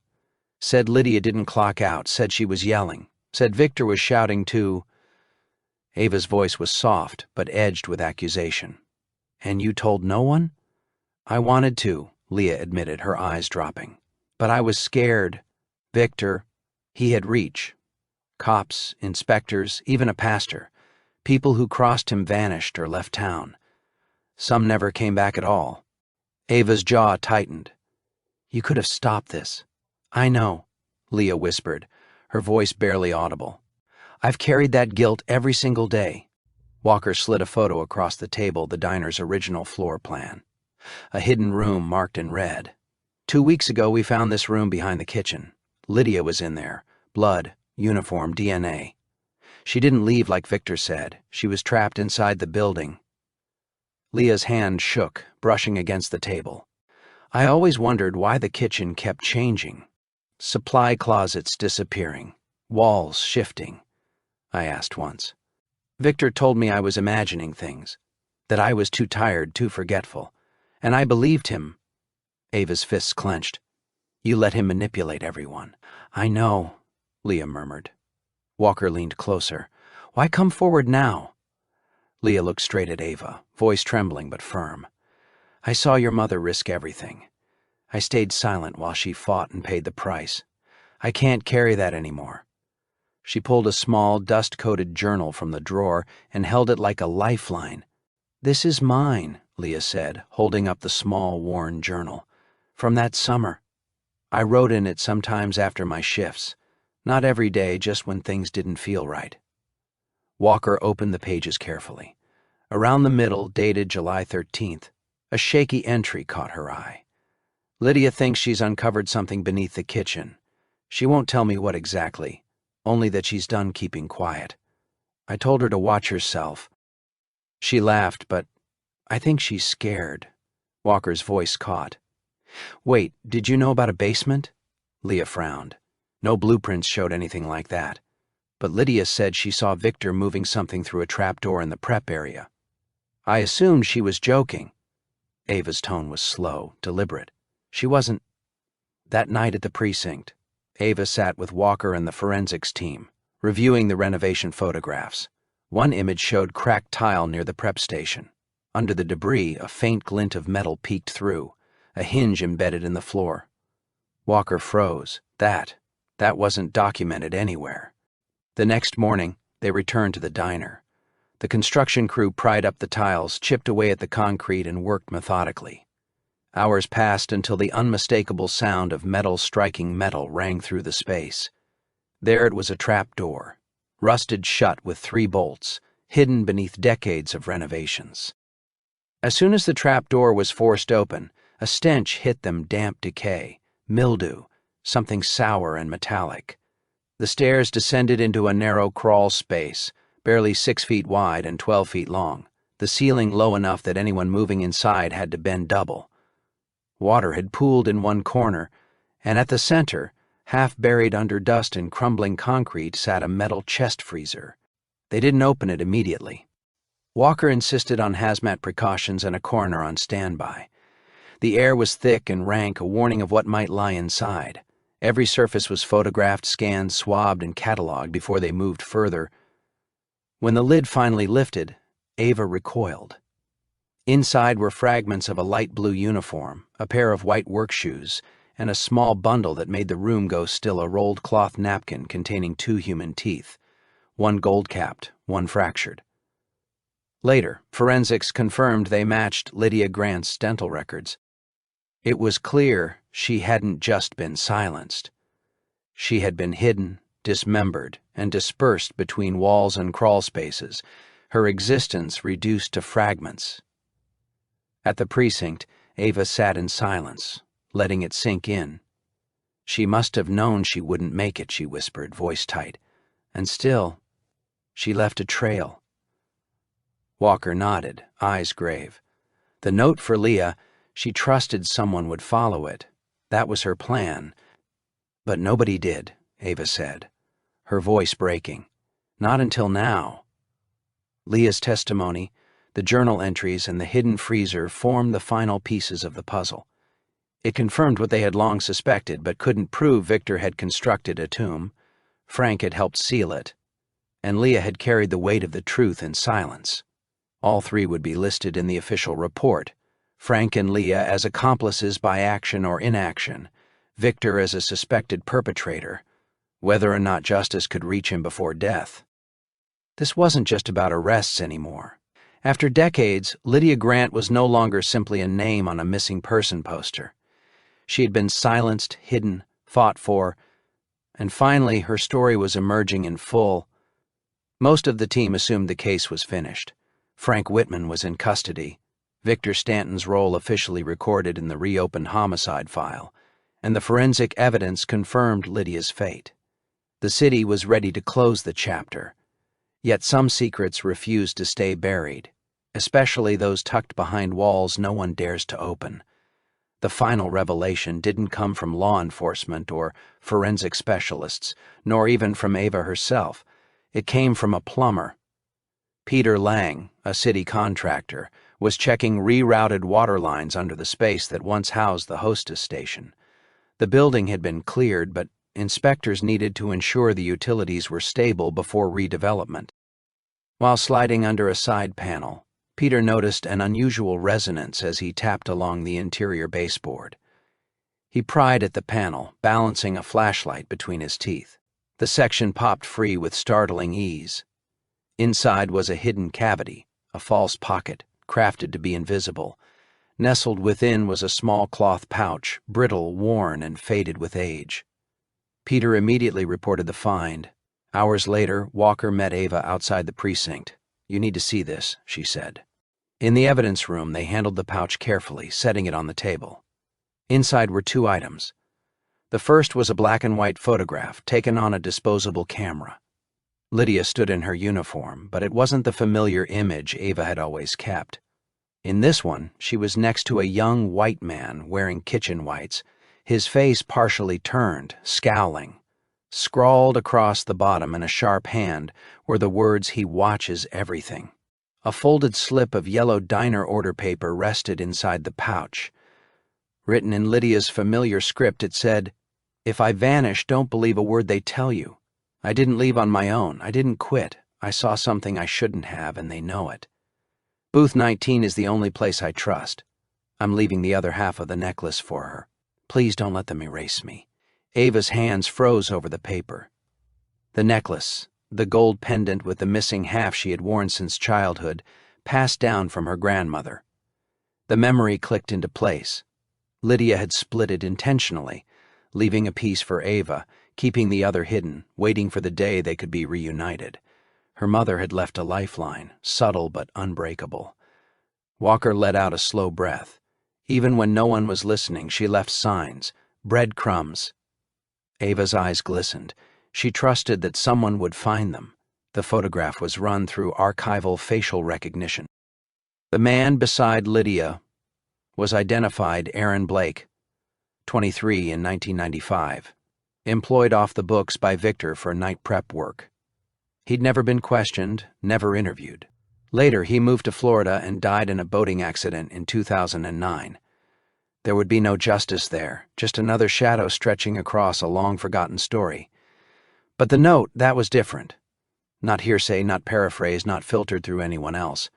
[SPEAKER 1] Said Lydia didn't clock out, said she was yelling, said Victor was shouting too. Ava's voice was soft, but edged with accusation. "And you told no one?" "I wanted to," Leah admitted, her eyes dropping. "But I was scared. Victor, he had reach. Cops, inspectors, even a pastor. People who crossed him vanished or left town. Some never came back at all." Ava's jaw tightened. "You could have stopped this." "I know," Leah whispered, her voice barely audible. "I've carried that guilt every single day." Walker slid a photo across the table, the diner's original floor plan. A hidden room marked in red. 2 weeks ago we found this room behind the kitchen. Lydia was in there. Blood, uniform, DNA. She didn't leave like Victor said. She was trapped inside the building. Leah's hand shook, brushing against the table. "I always wondered why the kitchen kept changing. Supply closets disappearing, walls shifting. I asked once. Victor told me I was imagining things, that I was too tired, too forgetful, and I believed him." Ava's fists clenched. "You let him manipulate everyone." "I know," Leah murmured. Walker leaned closer. "Why come forward now?" Leah looked straight at Ava, voice trembling but firm. "I saw your mother risk everything. I stayed silent while she fought and paid the price. I can't carry that anymore." She pulled a small, dust-coated journal from the drawer and held it like a lifeline. "This is mine," Leah said, holding up the small, worn journal. "From that summer. I wrote in it sometimes after my shifts. Not every day, just when things didn't feel right." Walker opened the pages carefully. Around the middle, dated July 13th, a shaky entry caught her eye. "Lydia thinks she's uncovered something beneath the kitchen. She won't tell me what exactly, only that she's done keeping quiet. I told her to watch herself." She laughed, but "I think she's scared." Walker's voice caught. "Wait, did you know about a basement?" Leah frowned. No blueprints showed anything like that. But Lydia said she saw Victor moving something through a trapdoor in the prep area. "I assumed she was joking." Ava's tone was slow, deliberate. "She wasn't." That night at the precinct, Ava sat with Walker and the forensics team, reviewing the renovation photographs. One image showed cracked tile near the prep station. Under the debris, a faint glint of metal peeked through, a hinge embedded in the floor. Walker froze. That wasn't documented anywhere. The next morning, they returned to the diner. The construction crew pried up the tiles, chipped away at the concrete, and worked methodically. Hours passed until the unmistakable sound of metal striking metal rang through the space. There it was, a trap door, rusted shut with 3 bolts, hidden beneath decades of renovations. As soon as the trap door was forced open, a stench hit them: damp decay, mildew, something sour and metallic. The stairs descended into a narrow crawl space, barely 6 feet wide and 12 feet long, the ceiling low enough that anyone moving inside had to bend double. Water had pooled in one corner, and at the center, half buried under dust and crumbling concrete, sat a metal chest freezer. They didn't open it immediately. Walker insisted on hazmat precautions and a coroner on standby. The air was thick and rank, a warning of what might lie inside. Every surface was photographed, scanned, swabbed, and cataloged before they moved further. When the lid finally lifted, Ava recoiled. Inside were fragments of a light blue uniform, a pair of white work shoes, and a small bundle that made the room go still: a rolled cloth napkin containing 2 human teeth, one gold-capped, one fractured. Later, forensics confirmed they matched Lydia Grant's dental records. It was clear she hadn't just been silenced. She had been hidden, dismembered, and dispersed between walls and crawl spaces, her existence reduced to fragments. At the precinct, Ava sat in silence, letting it sink in. She must have known she wouldn't make it, she whispered, voice tight. And still, she left a trail. Walker nodded, eyes grave. The note for Leah, she trusted someone would follow it. That was her plan. But nobody did, Ava said, her voice breaking. Not until now. Leah's testimony, the journal entries, and the hidden freezer formed the final pieces of the puzzle. It confirmed what they had long suspected, but couldn't prove Victor had constructed a tomb. Frank had helped seal it, and Leah had carried the weight of the truth in silence. All 3 would be listed in the official report: Frank and Leah as accomplices by action or inaction, Victor as a suspected perpetrator, whether or not justice could reach him before death. This wasn't just about arrests anymore. After decades, Lydia Grant was no longer simply a name on a missing person poster. She had been silenced, hidden, fought for, and finally her story was emerging in full. Most of the team assumed the case was finished. Frank Whitman was in custody, Victor Stanton's role officially recorded in the reopened homicide file, and the forensic evidence confirmed Lydia's fate. The city was ready to close the chapter, yet some secrets refused to stay buried, especially those tucked behind walls no one dares to open. The final revelation didn't come from law enforcement or forensic specialists, nor even from Ava herself. It came from a plumber. Peter Lang, a city contractor, was checking rerouted water lines under the space that once housed the hostess station. The building had been cleared, but inspectors needed to ensure the utilities were stable before redevelopment. While sliding under a side panel, Peter noticed an unusual resonance as he tapped along the interior baseboard. He pried at the panel, balancing a flashlight between his teeth. The section popped free with startling ease. Inside was a hidden cavity, a false pocket, crafted to be invisible. Nestled within was a small cloth pouch, brittle, worn, and faded with age. Peter immediately reported the find. Hours later, Walker met Ava outside the precinct. "You need to see this," she said. In the evidence room, they handled the pouch carefully, setting it on the table. Inside were 2 items. The first was a black and white photograph taken on a disposable camera. Lydia stood in her uniform, but it wasn't the familiar image Ava had always kept. In this one, she was next to a young white man wearing kitchen whites, his face partially turned, scowling. Scrawled across the bottom in a sharp hand were the words, "He watches everything." A folded slip of yellow diner order paper rested inside the pouch. Written in Lydia's familiar script, it said, "If I vanish, don't believe a word they tell you. I didn't leave on my own. I didn't quit. I saw something I shouldn't have, and they know it. Booth 19 is the only place I trust. I'm leaving the other half of the necklace for her. Please don't let them erase me." Ava's hands froze over the paper. The necklace, the gold pendant with the missing half she had worn since childhood, passed down from her grandmother. The memory clicked into place. Lydia had split it intentionally, leaving a piece for Ava, keeping the other hidden, waiting for the day they could be reunited. Her mother had left a lifeline, subtle but unbreakable. Walker let out a slow breath. Even when no one was listening, she left signs, breadcrumbs. Ava's eyes glistened. She trusted that someone would find them. The photograph was run through archival facial recognition. The man beside Lydia was identified Aaron Blake, 23 in 1995, employed off the books by Victor for night prep work. He'd never been questioned, never interviewed. Later, he moved to Florida and died in a boating accident in 2009. There would be no justice there, just another shadow stretching across a long-forgotten story. But the note, that was different. Not hearsay, not paraphrased, not filtered through anyone else.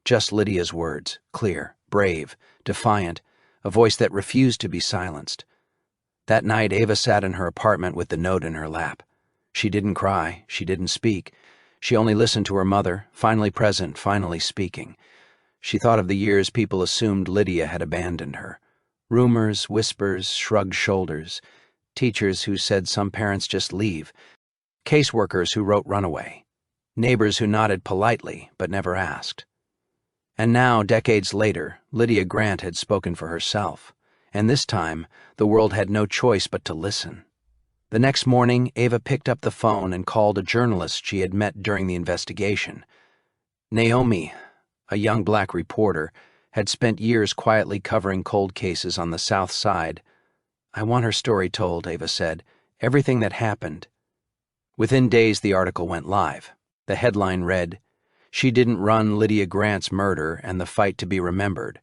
[SPEAKER 1] Just Lydia's words, clear, brave, defiant, a voice that refused to be silenced. That night, Ava sat in her apartment with the note in her lap. She didn't cry, she didn't speak. She only listened to her mother, finally present, finally speaking. She thought of the years people assumed Lydia had abandoned her. Rumors, whispers, shrugged shoulders. Teachers who said some parents just leave. Caseworkers who wrote runaway. Neighbors who nodded politely but never asked. And now, decades later, Lydia Grant had spoken for herself, and this time the world had no choice but to listen. The next morning, Ava picked up the phone and called a journalist she had met during the investigation. Naomi, a young black reporter, had spent years quietly covering cold cases on the South Side. "I want her story told," Ava said. "Everything that happened." Within days, the article went live. The headline read, "She didn't run Lydia Grant's murder and the fight to be remembered."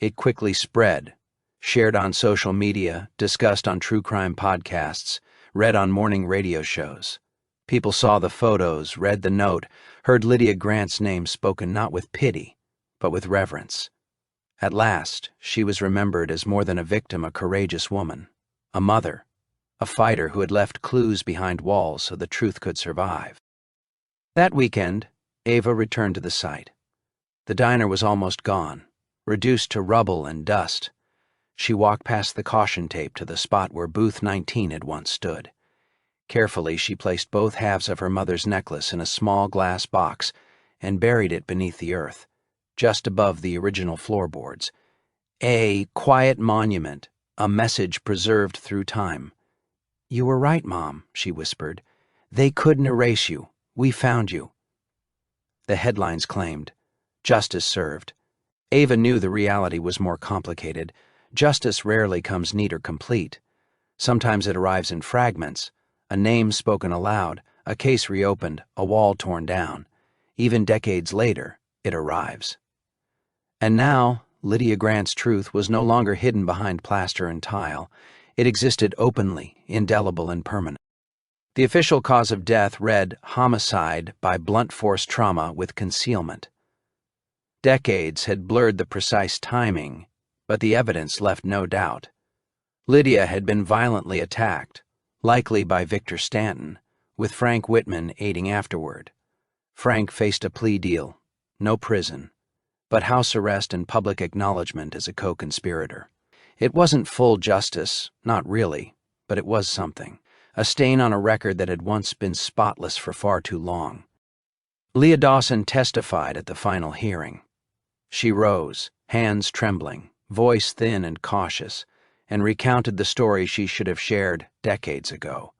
[SPEAKER 1] It quickly spread, shared on social media, discussed on true crime podcasts, read on morning radio shows. People saw the photos, read the note, heard Lydia Grant's name spoken not with pity, but with reverence. At last, she was remembered as more than a victim, a courageous woman, a mother, a fighter who had left clues behind walls so the truth could survive. That weekend, Ava returned to the site. The diner was almost gone, reduced to rubble and dust. She walked past the caution tape to the spot where booth 19 had once stood. Carefully, she placed both halves of her mother's necklace in a small glass box and buried it beneath the earth, just above the original floorboards. A quiet monument, a message preserved through time. "You were right, Mom," she whispered. "They couldn't erase you. We found you." The headlines claimed, "Justice served." Ava knew the reality was more complicated. Justice rarely comes neat or complete. Sometimes it arrives in fragments, a name spoken aloud, a case reopened, a wall torn down. Even decades later, it arrives. And now, Lydia Grant's truth was no longer hidden behind plaster and tile. It existed openly, indelible and permanent. The official cause of death read homicide by blunt force trauma with concealment. Decades had blurred the precise timing, but the evidence left no doubt. Lydia had been violently attacked, likely by Victor Stanton, with Frank Whitman aiding afterward. Frank faced a plea deal, no prison, but house arrest and public acknowledgement as a co-conspirator. It wasn't full justice, not really, but it was something. A stain on a record that had once been spotless for far too long. Leah Dawson testified at the final hearing. She rose, hands trembling, voice thin and cautious, and recounted the story she should have shared decades ago.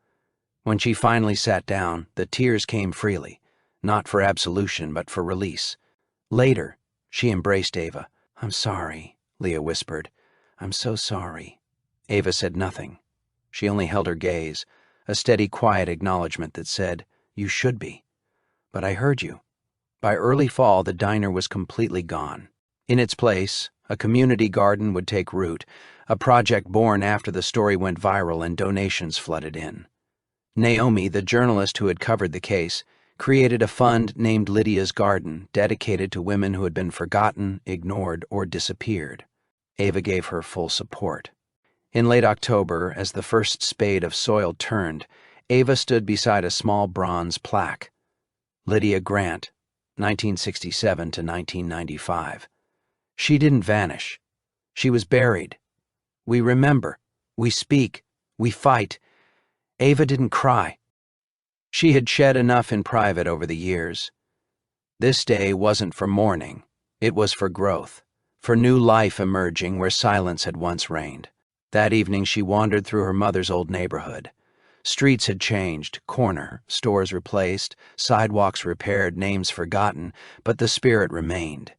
[SPEAKER 1] When she finally sat down, the tears came freely, not for absolution but for release. Later, she embraced Ava. "I'm sorry," Leah whispered. "I'm so sorry." Ava said nothing. She only held her gaze, a steady, quiet acknowledgement that said, "You should be. But I heard you." By early fall, the diner was completely gone. In its place, a community garden would take root, a project born after the story went viral and donations flooded in. Naomi, the journalist who had covered the case, created a fund named Lydia's Garden, dedicated to women who had been forgotten, ignored, or disappeared. Ava gave her full support. In late October, as the first spade of soil turned, Ava stood beside a small bronze plaque. Lydia Grant, 1967 to 1995. She didn't vanish. She was buried. We remember. We speak. We fight. Ava didn't cry. She had shed enough in private over the years. This day wasn't for mourning. It was for growth, for new life emerging where silence had once reigned. That evening she wandered through her mother's old neighborhood. Streets had changed, stores replaced, sidewalks repaired, names forgotten, but the spirit remained.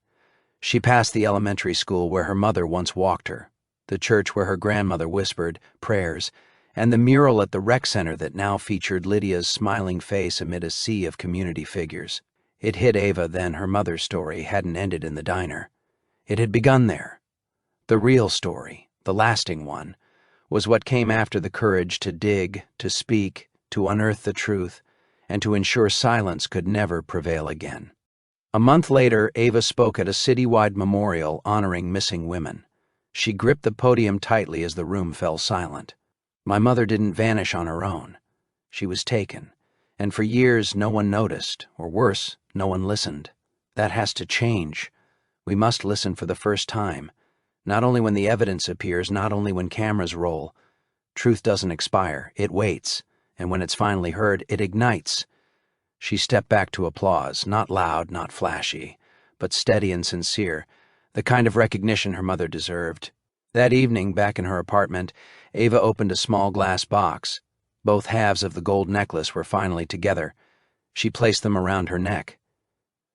[SPEAKER 1] She passed the elementary school where her mother once walked her, the church where her grandmother whispered prayers, and the mural at the rec center that now featured Lydia's smiling face amid a sea of community figures. It hit Ava then her mother's story hadn't ended in the diner. It had begun there. The real story, the lasting one, was what came after the courage to dig, to speak, to unearth the truth, and to ensure silence could never prevail again. A month later, Ava spoke at a citywide memorial honoring missing women. She gripped the podium tightly as the room fell silent. My mother didn't vanish on her own. She was taken, and for years no one noticed, or worse, no one listened. That has to change. We must listen for the first time. Not only when the evidence appears, not only when cameras roll. Truth doesn't expire, it waits, and when it's finally heard, it ignites. She stepped back to applause, not loud, not flashy, but steady and sincere, the kind of recognition her mother deserved. That evening, back in her apartment, Ava opened a small glass box. Both halves of the gold necklace were finally together. She placed them around her neck.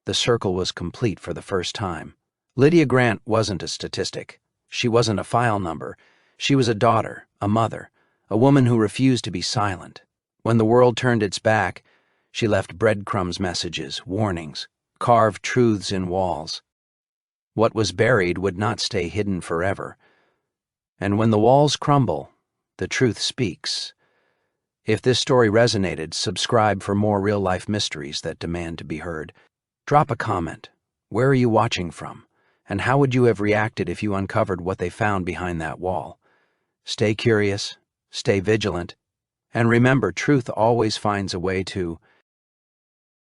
[SPEAKER 1] The circle was complete for the first time. Lydia Grant wasn't a statistic. She wasn't a file number. She was a daughter, a mother, a woman who refused to be silent. When the world turned its back, she left breadcrumbs messages, warnings, carved truths in walls. What was buried would not stay hidden forever. And when the walls crumble, the truth speaks. If this story resonated, subscribe for more real-life mysteries that demand to be heard. Drop a comment. Where are you watching from? And how would you have reacted if you uncovered what they found behind that wall? Stay curious, stay vigilant, and remember, truth always finds a way to